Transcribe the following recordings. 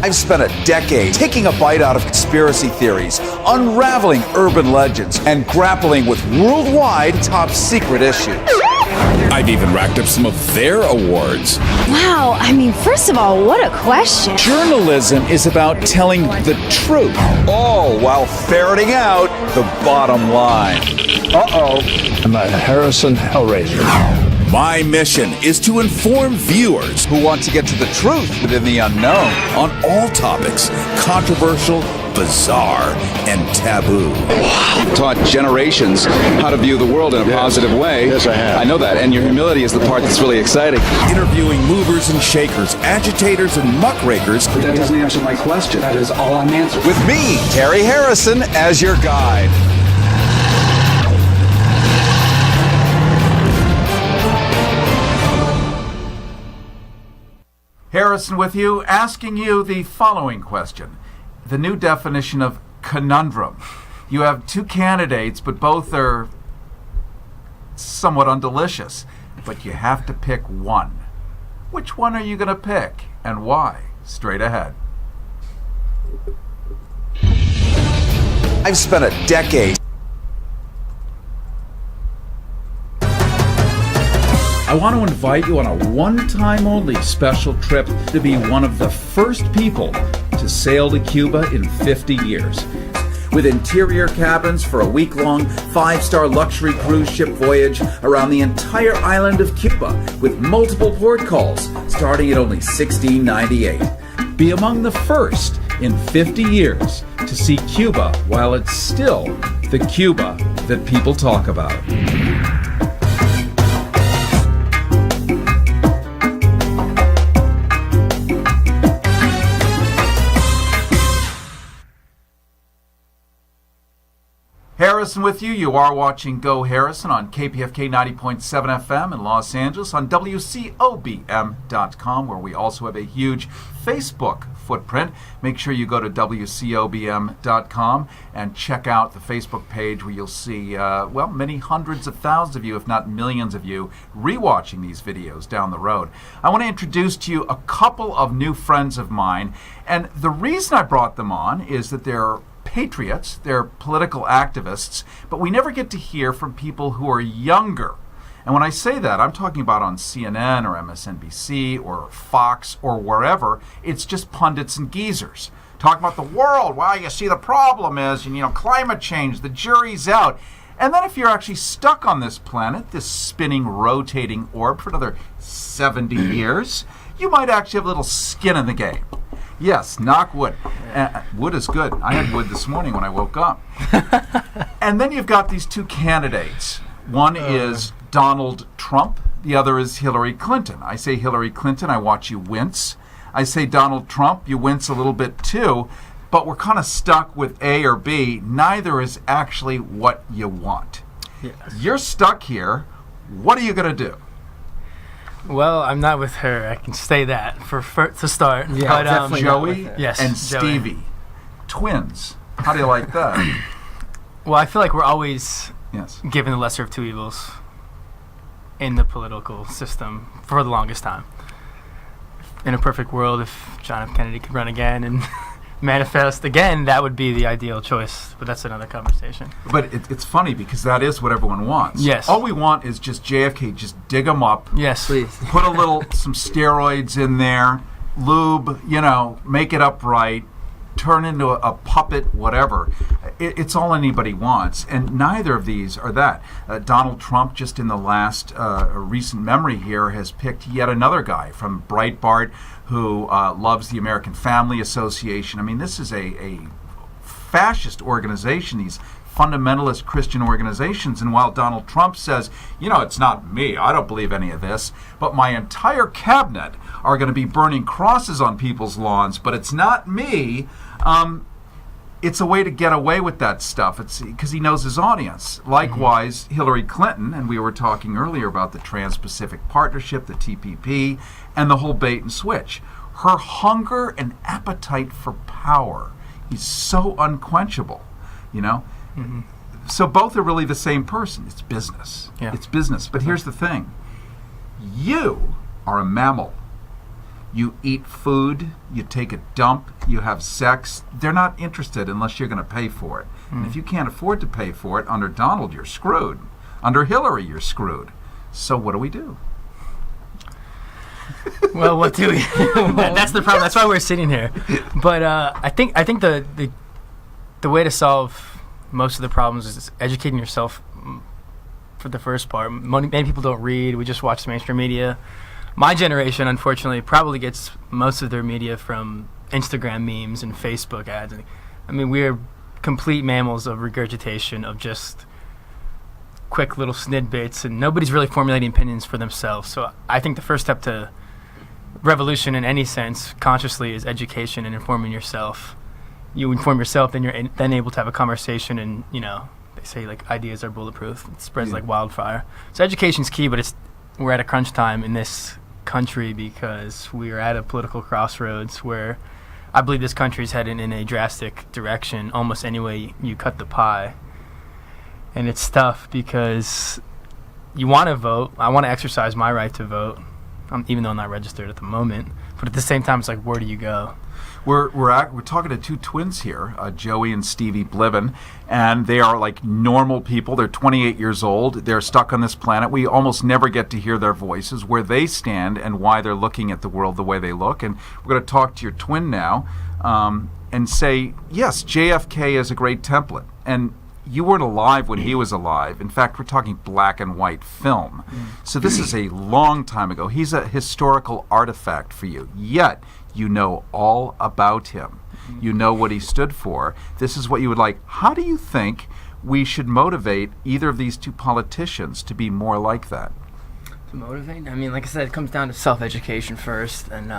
I've spent a decade taking a bite out of conspiracy theories, unraveling urban legends, and grappling with worldwide top secret issues. I've even racked up some of their awards. Wow, I mean, first of all, what a question. Journalism is about telling the truth, all while ferreting out the bottom line. I'm a Harrison Hellraiser. My mission is to inform viewers Who want to get to the truth within the unknown. on all topics, controversial, bizarre, and taboo. You've taught generations how to view the world in a positive way. Yes, I have. I know that, and your humility is the part that's really exciting. Interviewing movers and shakers, agitators and muckrakers, That doesn't answer my question. That is all I'm answering. With me, Terry Harrison, as your guide. Harrison with you, asking you the following question. The new definition of conundrum. You have two candidates, but both are somewhat undelicious. But you have to pick one. Which one are you going to pick, and why? Straight ahead. I've spent a decade. I want to invite you on a one-time only special trip to be one of the first people to sail to Cuba in 50 years. With interior cabins for a week-long, 5-star luxury cruise ship voyage around the entire island of Cuba with multiple port calls starting at only $16.98. Be among the first in 50 years to see Cuba while it's still the Cuba that people talk about. Harrison with you. You are watching Goharrison on KPFK 90.7 FM in Los Angeles, on WCOBM.com, where we also have a huge Facebook footprint. Make sure you go to WCOBM.com and check out the Facebook page where you'll see, many hundreds of thousands of you, if not millions of you, rewatching these videos down the road. I want to introduce to you a couple of new friends of mine, and the reason I brought them on is that they're patriots, they're political activists, but we never get to hear from people who are younger. And when I say that, I'm talking about on CNN or MSNBC or Fox or wherever. It's just pundits and geezers talking about the world. Well, you see, the problem is, climate change, the jury's out. And then if you're actually stuck on this planet, this spinning, rotating orb for another 70 years, you might actually have a little skin in the game. Yes, knock wood. Wood is good. I had wood this morning when I woke up. And then you've got these two candidates. One is Donald Trump. The other is Hillary Clinton. I say Hillary Clinton, I watch you wince. I say Donald Trump, you wince a little bit too. But we're kind of stuck with A or B. Neither is actually what you want. Yes. You're stuck here. What are you going to do? Well, I'm not with her. I can say that to start. Yeah, but, definitely. Joey Yes, and Joey. Stevey, twins. How do you like that? Well, I feel like we're always Yes. given the lesser of two evils in the political system for the longest time. In a perfect world, if John F. Kennedy could run again and manifest again, that would be the ideal choice. But that's another conversation. But it's funny because that is what everyone wants. Yes. All we want is just JFK. Just dig him up. Yes. Please. Put some steroids in there, lube. Make it upright. Turn into a puppet, whatever. It's all anybody wants, and neither of these are that. Donald Trump, just in the last recent memory here, has picked yet another guy from Breitbart who loves the American Family Association. I mean, this is a fascist organization, these fundamentalist Christian organizations, and while Donald Trump says, it's not me, I don't believe any of this, but my entire cabinet are going to be burning crosses on people's lawns, but it's not me. It's a way to get away with that stuff. It's because he knows his audience. Likewise, Hillary Clinton, and we were talking earlier about the Trans-Pacific Partnership, the TPP, and the whole bait and switch. Her hunger and appetite for power is so unquenchable, So both are really the same person. It's business. Yeah. It's business. But here's the thing. You are a mammal. you eat food, you take a dump, you have sex. They're not interested unless you're going to pay for it. And if you can't afford to pay for it, under Donald, you're screwed. Under Hillary, you're screwed. So what do we do? Well, what do we? That's the problem. That's why we're sitting here. But I think the way to solve most of the problems is educating yourself. For the first part, many people don't read. We just watch the mainstream media. My generation, unfortunately, probably gets most of their media from Instagram memes and Facebook ads. I mean, we're complete mammals of regurgitation of just quick little snidbits, and nobody's really formulating opinions for themselves. So I think the first step to revolution in any sense, consciously, is education and informing yourself. You inform yourself, then you're then able to have a conversation, and they say like ideas are bulletproof. It spreads like wildfire. So education's key, but we're at a crunch time in this country because we are at a political crossroads where I believe this country is heading in a drastic direction almost any way you cut the pie. And it's tough because you want to vote. I want to exercise my right to vote, even though I'm not registered at the moment. But at the same time, it's like, where do you go? We're talking to two twins here, Joey and Stevey Bliven, and they are like normal people. They're 28 years old. They're stuck on this planet. We almost never get to hear their voices, where they stand, and why they're looking at the world the way they look. And we're going to talk to your twin now and say, yes, JFK is a great template. And you weren't alive when he was alive. In fact, we're talking black and white film. So this is a long time ago. He's a historical artifact for you. Yet, you know all about him. You know what he stood for. This is what you would like. How do you think we should motivate either of these two politicians to be more like that? To motivate? I mean, like I said, it comes down to self-education first. And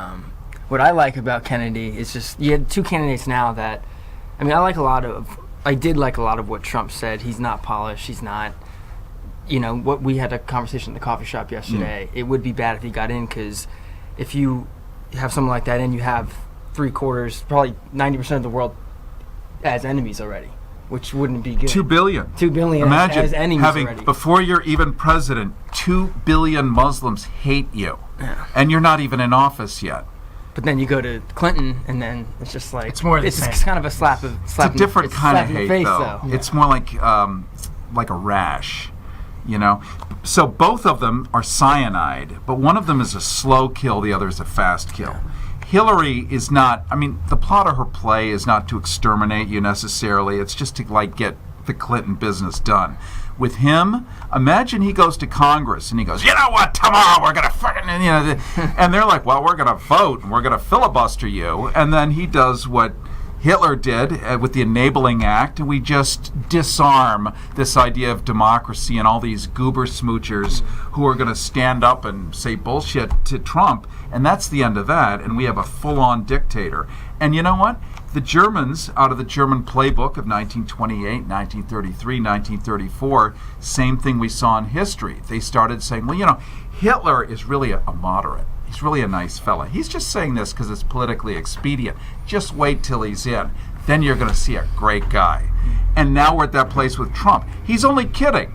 what I like about Kennedy is just, you had two candidates now that, I mean, I did like a lot of what Trump said. He's not polished. He's not, what we had a conversation in the coffee shop yesterday. It would be bad if he got in, because if you have someone like that and you have 3/4, probably 90% of the world as enemies already, which wouldn't be good. 2 billion. 2 billion Imagine as enemies having, already. before you're even president, 2 billion Muslims hate you. Yeah. And you're not even in office yet. But then you go to Clinton, and then it's just like, it's more of the same. It's kind of a slap it's a different kind of hate, face, though. Yeah. It's more like a rash, So both of them are cyanide, but one of them is a slow kill, the other is a fast kill. Yeah. Hillary is not, the plot of her play is not to exterminate you necessarily. It's just to get the Clinton business done. With him, imagine he goes to Congress and he goes, you know what, tomorrow we're going to fucking, and they're like, well, we're going to vote and we're going to filibuster you. And then he does what Hitler did with the Enabling Act, and we just disarm this idea of democracy and all these goober smoochers who are going to stand up and say bullshit to Trump, and that's the end of that, and we have a full-on dictator. And you know what? The Germans, out of the German playbook of 1928, 1933, 1934, same thing we saw in history. They started saying, well, Hitler is really a moderate. He's really a nice fella. He's just saying this because it's politically expedient. Just wait till he's in. Then you're going to see a great guy. And now we're at that place with Trump. He's only kidding.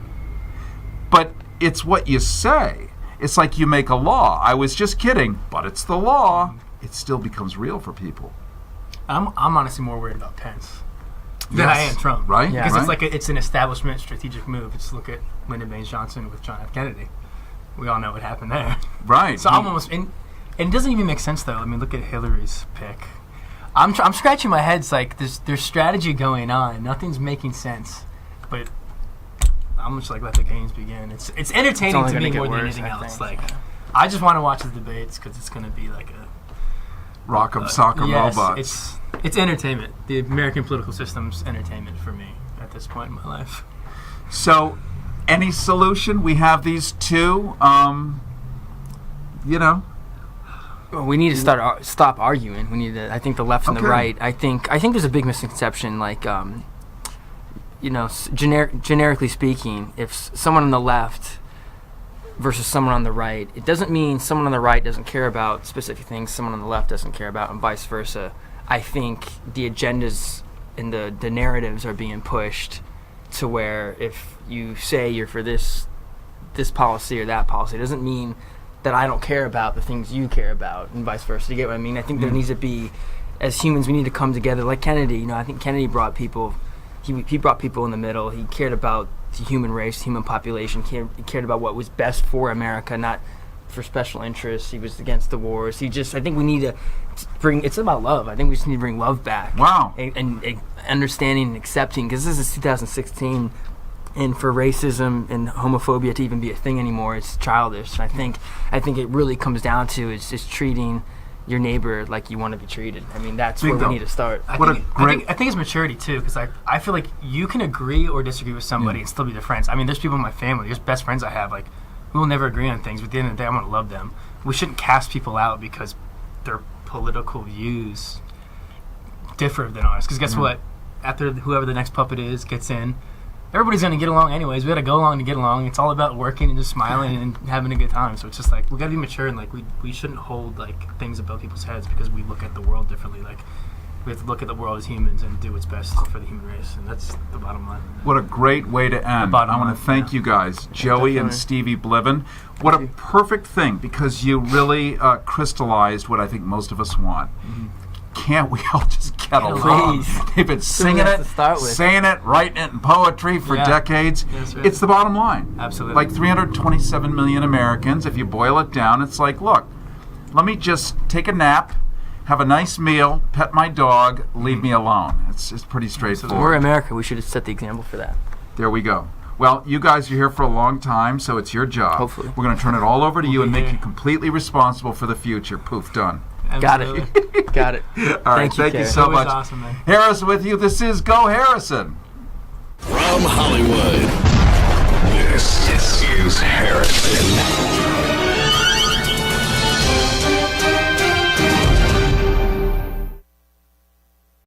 But it's what you say. It's like you make a law. I was just kidding, but it's the law. It still becomes real for people. I'm honestly more worried about Pence than I am Trump. Right? Because right. it's an establishment strategic move. Just look at Lyndon Baines Johnson with John F. Kennedy. We all know what happened there. Right. So I'm almost, and it doesn't even make sense though. Look at Hillary's pick. I'm scratching my head. It's like there's strategy going on. Nothing's making sense. But I'm just let the games begin. It's entertaining to me more than anything else. I just want to watch the debates because it's going to be like a Rock'em Sock'em Robots. It's entertainment. The American political system's entertainment for me at this point in my life. So, any solution? We have these two. Well, we need to stop arguing. We need to. I think the left and the right. I think there's a big misconception. Generically speaking, if someone on the left versus someone on the right, it doesn't mean someone on the right doesn't care about specific things someone on the left doesn't care about, and vice versa. I think the agendas and the narratives are being pushed to where if you say you're for this policy or that policy, it doesn't mean that I don't care about the things you care about, and vice versa. You get what I mean? I think there needs to be, as humans, we need to come together. Like Kennedy, I think Kennedy brought people. He brought people in the middle. He cared about the human race, human population. He cared about what was best for America, not for special interests. He was against the wars. I think we need to bring. It's about love. I think we just need to bring love back. Wow. And understanding and accepting, because this is 2016. And for racism and homophobia to even be a thing anymore, it's childish. And I think it really comes down to is just treating your neighbor like you want to be treated. I mean, that's where we need to start. I think it's maturity too, because I feel like you can agree or disagree with somebody and still be their friends. I mean, there's people in my family, there's best friends I have. Like, we will never agree on things, but at the end of the day, I want to love them. We shouldn't cast people out because their political views differ than ours. Because guess what? After whoever the next puppet is gets in, everybody's going to get along anyways. We got to go along to get along. It's all about working and just smiling and having a good time. So it's just like, we got to be mature, and like we shouldn't hold like things above people's heads because we look at the world differently. Like, we have to look at the world as humans and do what's best for the human race, and that's the bottom line. What a great way to end. I want to thank you guys, Joey and Stevey Bliven. What a perfect thing, because you really crystallized what I think most of us want. Can't we all just get along? They've been singing it, saying it, writing it in poetry for decades. Right. It's the bottom line. Absolutely. Like 327 million Americans, if you boil it down, it's like, look, let me just take a nap, have a nice meal, pet my dog, leave me alone. It's pretty straightforward. We're America. We should have set the example for that. There we go. Well, you guys are here for a long time, so it's your job. Hopefully. We're going to turn it all over to you and make you completely responsible for the future. Poof, done. Absolutely. Got it. All right, thank you so much. Awesome, man. Harris with you. This is Goharrison. From Hollywood, this is Harrison.